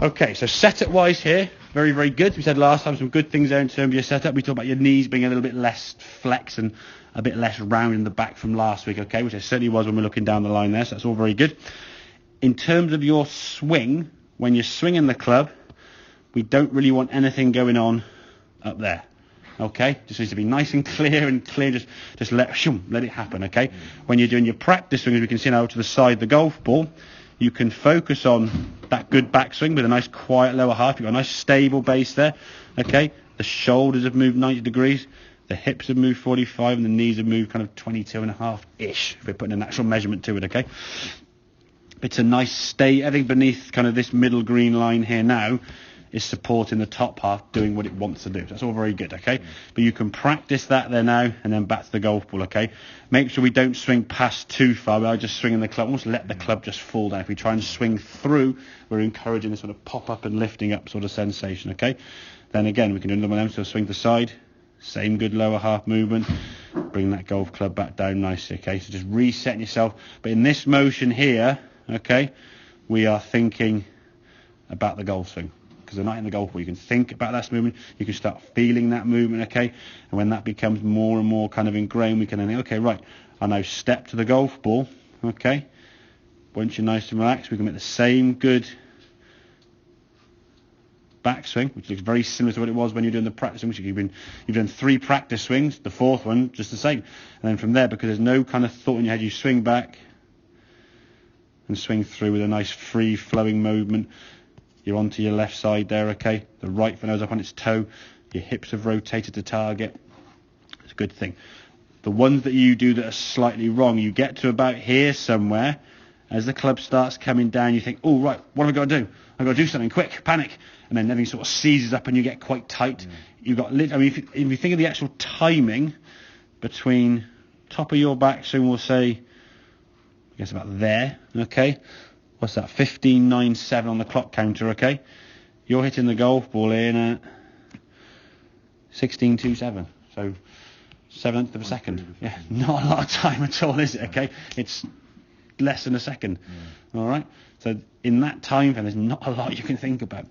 Okay, so setup wise here, very, very good. We said last time some good things there in terms of your setup. We talked about your knees being a little bit less flex and a bit less round in the back from last week, okay, which it certainly was when we're looking down the line there, so that's all very good. In terms of your swing, when you're swinging the club, we don't really want anything going on up there, okay? Just needs to be nice and clear, just let it happen, okay? When you're doing your practice swing, as we can see now to the side of the golf ball, you can focus on that good backswing with a nice quiet lower half. You've got a nice stable base there, okay? The shoulders have moved 90 degrees, the hips have moved 45, and the knees have moved kind of 22.5-ish, if we're putting an actual measurement to it, okay? It's a nice stay. Everything beneath kind of this middle green line here now is supporting the top half doing what it wants to do. That's all very good, okay? But you can practice that there now and then back to the golf ball, okay? Make sure we don't swing past too far. We are just swinging the club. Almost let the club just fall down. If we try and swing through, we're encouraging this sort of pop up and lifting up sort of sensation, okay? Then again, we can do another one, so swing to the side. Same good lower half movement. Bring that golf club back down nicely, okay? So just resetting yourself. But in this motion here, okay, we are thinking about the golf swing. Because they're not in the golf ball. You can think about that movement. You can start feeling that movement, okay? And when that becomes more and more kind of ingrained, we can then think, okay, right, I now step to the golf ball, okay? Once you're nice and relaxed, we can make the same good backswing, which looks very similar to what it was when you're doing the practice swing. You've done 3 practice swings, the 4th one just the same. And then from there, because there's no kind of thought in your head, you swing back and swing through with a nice free flowing movement. You're onto your left side there, okay? The right foot nose up on its toe. Your hips have rotated to target. It's a good thing. The ones that you do that are slightly wrong, you get to about here somewhere. As the club starts coming down, you think, oh, right, what have I got to do? I've got to do something quick, panic. And then everything sort of seizes up and you get quite tight. You've got, if you think of the actual timing between top of your backswing, we'll say, I guess about there, okay? What's that? 15.97 on the clock counter, okay? You're hitting the golf ball in at 16.27, so 7th of a second. Yeah, not a lot of time at all, is it? Okay, it's less than a second. All right. So in that time frame, there's not a lot you can think about.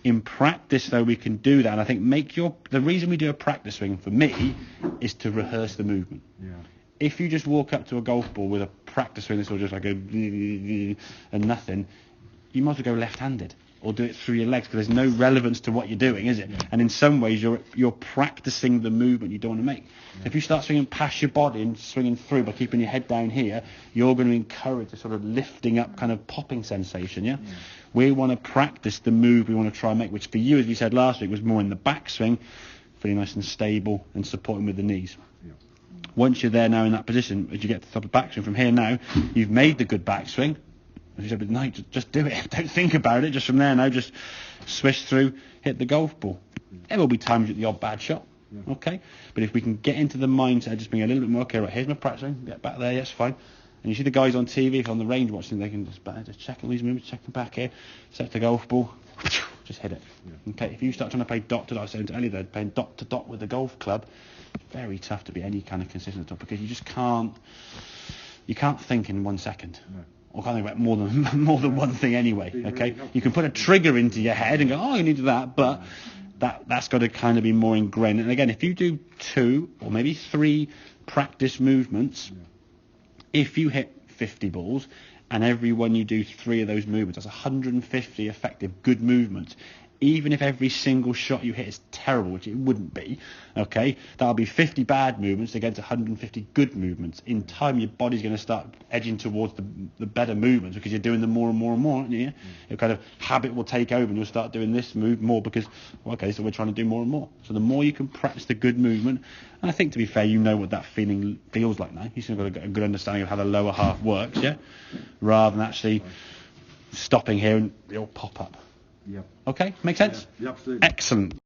In practice, though, we can do that. And I think the reason we do a practice swing for me is to rehearse the movement. Yeah. If you just walk up to a golf ball with a practice swing, this will just like a and nothing, you might as well go left-handed or do it through your legs because there's no relevance to what you're doing, is it? Yeah. And in some ways, you're practicing the movement you don't want to make. Yeah. If you start swinging past your body and swinging through by keeping your head down here, you're going to encourage a sort of lifting up kind of popping sensation, yeah? We want to practice the move we want to try and make, which for you, as we said last week, was more in the backswing, feeling nice and stable and supporting with the knees. Yeah. Once you're there now in that position, as you get to the top of the backswing from here now, you've made the good backswing. As you said, but no, just do it. Don't think about it. Just from there now, just swish through, hit the golf ball. There will be times with the odd bad shot, okay? But if we can get into the mindset, just being a little bit more, okay, right, here's my practice swing, get back there, yes, fine. And you see the guys on TV, if on the range watching, they can just check all these movements, check them back here, set the golf ball, just hit it. Okay, if you start trying to play dot to dot, I was saying to Ellie, they're playing dot to dot with the golf club, it's very tough to be any kind of consistent at all because you just can't think in 1 second. No. Or can't think about more than one thing anyway, okay? You can put a trigger into your head and go, oh, you need to do that, but that's got to kind of be more ingrained. And again, if you do 2 or maybe 3 practice movements, if you hit 50 balls and every one you do 3 of those movements, that's 150 effective good movements. Even if every single shot you hit is terrible, which it wouldn't be, okay, that'll be 50 bad movements against 150 good movements. In time, your body's going to start edging towards the better movements because you're doing them more and more and more, aren't you? Your kind of habit will take over and you'll start doing this move more because, well, okay, so we're trying to do more and more. So the more you can practice the good movement, and I think to be fair, you know what that feeling feels like now. You've still got a good understanding of how the lower half works, yeah? Rather than actually stopping here and it'll pop up. Yep. Okay, make sense? Yeah, absolutely. Excellent.